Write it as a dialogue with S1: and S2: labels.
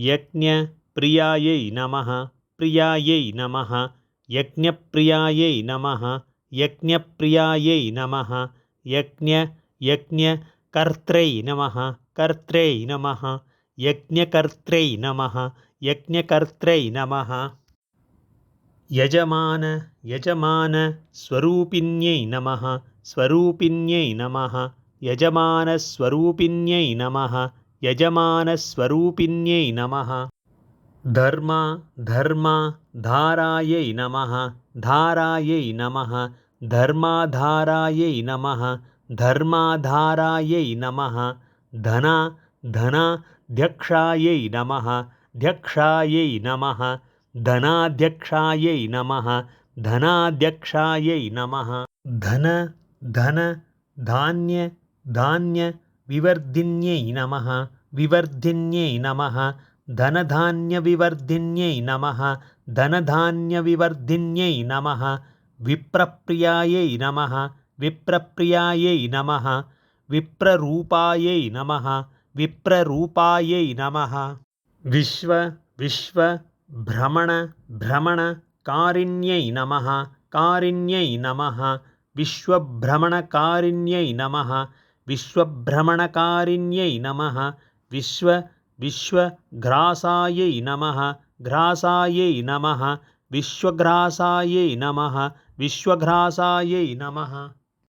S1: यज्ञप्रियायै नमः प्रियायै नमः यज्ञप्रियायै नमः यज्ञप्रियायै नमः यज्ञकर्त्रै नमः कर्त्रै नमः यज्ञकर्त्रै नमः यज्ञकर्त्रै नमः यजमानस्वरूपिण्यै नमः स्वरूपिण्यै नमः यजमानस्वरूपिण्यै नमः यजमानस्वरूपिण्यै नमः धर्माधारायै नमः धारायै नमः धर्माधारायै नमः धर्माधारायै नमः धनाध्यक्षायै नमः ध्यक्षायै नमः धनाध्यक्षायै नमः धनाध्यक्षायै नमः धान्यविवर्धिन्यै नमः विवर्धिन्यै नमः धनधान्यविवर्धिन्यै नमः धनधान्यविवर्धिन्यै नमः विप्रप्रियायै नमः विप्रप्रियायै नमः विप्ररूपायै नमः विप्ररूपायै नमः विश्वभ्रमणकारिण्यै नमः कारिण्यै नमः विश्वभ्रमणकारिण्यै नमः विश्वभ्रमणकारिण्यै नमः विश्वग्रासायै नमः ग्रासायै नमः विश्वग्रासायै नमः विश्वग्रासायै नमः